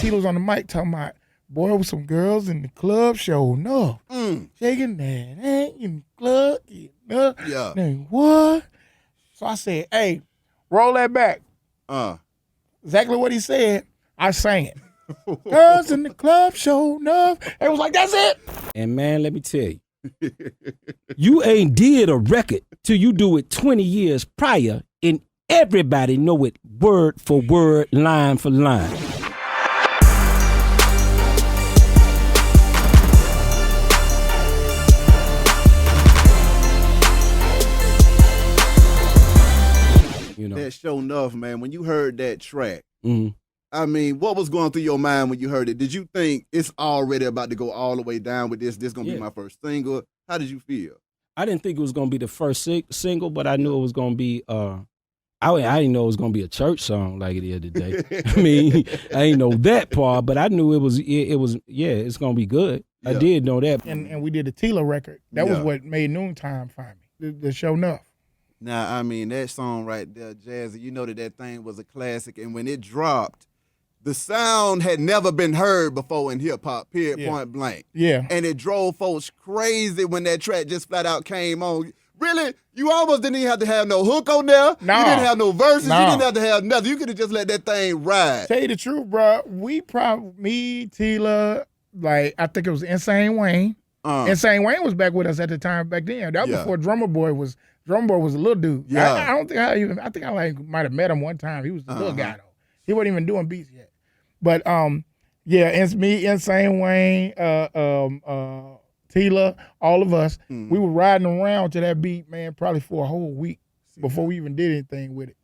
Tela was on the mic talking about, boy, with some girls in the club, Sho Nuff. Shaking that ass in the club, Yeah. Then what? So I said, hey, roll that back. Exactly what he said, I sang it. Girls in the club, Sho Nuff. It was like, that's it. And man, let me tell you, you ain't did a record till you do it 20 years prior, and everybody know it word for word, line for line. You know. That Sho Nuff, man, when you heard that track, I mean, what was going through your mind when you heard it? Did you think it's already about to go all the way down with this? This going to be my first single? How did you feel? I didn't think it was going to be the first single, but I knew it was going to be, I didn't know it was going to be a church song like it is today. I mean, I didn't know that part, but I knew it's going to be good. Yeah. I did know that. And we did the Tela record. That was what made Noontime find me, the Sho Nuff. Now, I mean, that song right there, Jazzy, you know that thing was a classic. And when it dropped, the sound had never been heard before in hip-hop, period, point blank. Yeah. And it drove folks crazy when that track just flat out came on. Really? You almost didn't even have to have no hook on there. No. You didn't have no verses. No. You didn't have to have nothing. You could have just let that thing ride. Tell you the truth, bro, me, Tela, like, I think it was Insane Wayne. Insane Wayne was back with us at the time back then. That was before Drummer Boy was a little dude. Yeah. I don't think I think I might have met him one time. He was the little guy though. He wasn't even doing beats yet. But it's me, Insane Wayne, Tela, all of us. We were riding around to that beat, man, probably for a whole week before we even did anything with it.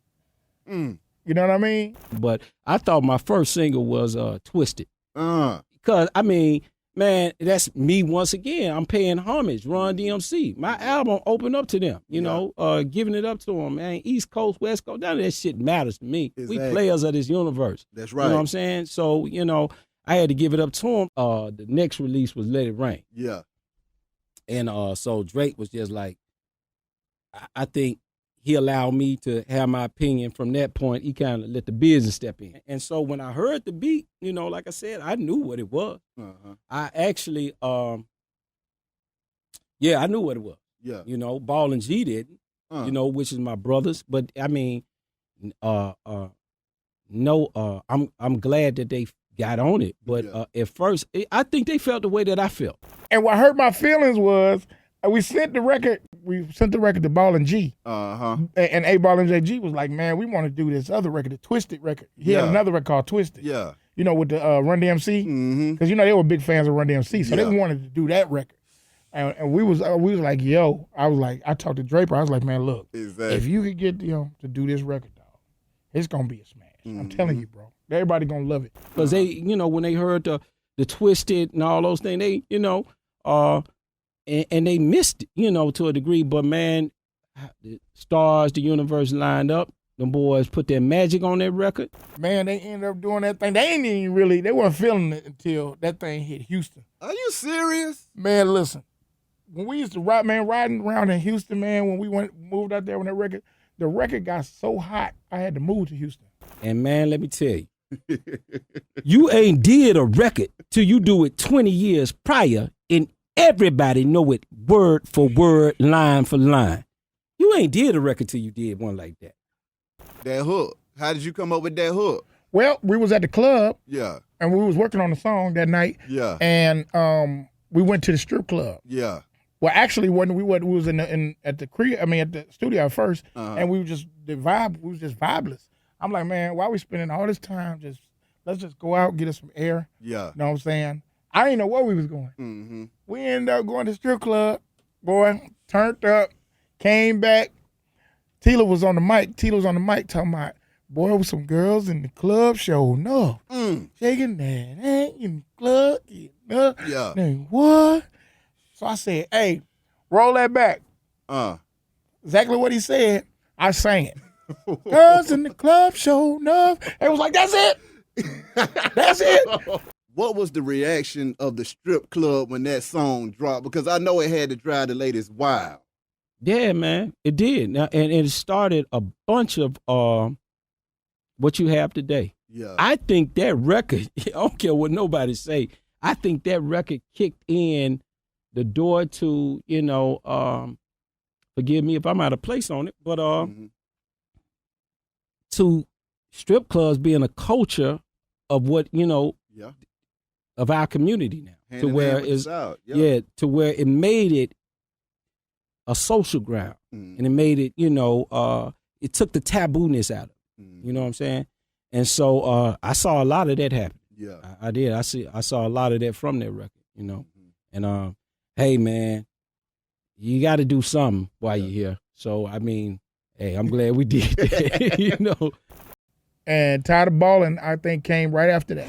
You know what I mean? But I thought my first single was Twisted. Because, I mean, man, that's me once again. I'm paying homage, Run DMC. My album opened up to them, you know, giving it up to them, man. East Coast, West Coast, none of that shit matters to me. Exactly. We players of this universe. That's right. You know what I'm saying? So, you know, I had to give it up to them. The next release was Let It Rain. Yeah. And so Drake was just like, I think he allowed me to have my opinion from that point. He kind of let the business step in. And so when I heard the beat, you know, like I said, I knew what it was. I actually, I knew what it was. Yeah. You know, Ball and G didn't, you know, which is my brothers. But I mean, I'm glad that they got on it. But at first, I think they felt the way that I felt. And what hurt my feelings was, we sent the record to Ball and G. And A Ball and JG was like, man, we want to do this other record, the Twisted record. He had another record called Twisted. Yeah. You know, with the Run DMC. Because, you know, they were big fans of Run DMC. So they wanted to do that record. And we was like, yo, I talked to Draper. I was like, man, look, if you could get to do this record, dog, it's going to be a smash. I'm telling you, bro. Everybody going to love it. Because they, you know, when they heard the Twisted and all those things, they, you know, and they missed it, you know, to a degree. But, man, the stars, the universe lined up. Them boys put their magic on that record. Man, they ended up doing that thing. They weren't feeling it until that thing hit Houston. Are you serious? Man, listen. When we used to riding around in Houston, man, when we moved out there on that record, the record got so hot, I had to move to Houston. And, man, let me tell you, you ain't did a record till you do it 20 years prior, and everybody know it word for word, line for line. You ain't did a record till you did one like that. That hook. How did you come up with that hook? Well, we was at the club. Yeah. And we was working on the song that night. Yeah. And we went to the strip club. Yeah. Well, actually, we was at the studio at first, and we were just vibeless. I'm like, man, why are we spending all this time? Let's just go out, get us some air. Yeah. You know what I'm saying? I didn't know where we was going. We ended up going to the strip club. Boy, turned up, came back. Tela was on the mic talking about, boy, with some girls in the club, Sho Nuff. Shaking that ass in the club. Yeah. Then what? So I said, hey, roll that back. Exactly what he said, I sang it. Girls in the club, Sho Nuff. It was like, that's it. That's it. What was the reaction of the strip club when that song dropped? Because I know it had to drive the ladies wild. Yeah, man, it did. Now, and it started a bunch of what you have today. Yeah. I think that record, I don't care what nobody say, I think that record kicked in the door to, forgive me if I'm out of place on it, but to strip clubs being a culture of what, of our community now. Hand to in where hand with is the South. to where it made it a social ground. And it made it, it took the tabooness out of it. You know what I'm saying? And so I saw a lot of that happen. Yeah. I did. I saw a lot of that from that record, And hey man, you gotta do something while you're here. So I mean, hey, I'm glad we did that, And Tired of Ballin', I think, came right after that.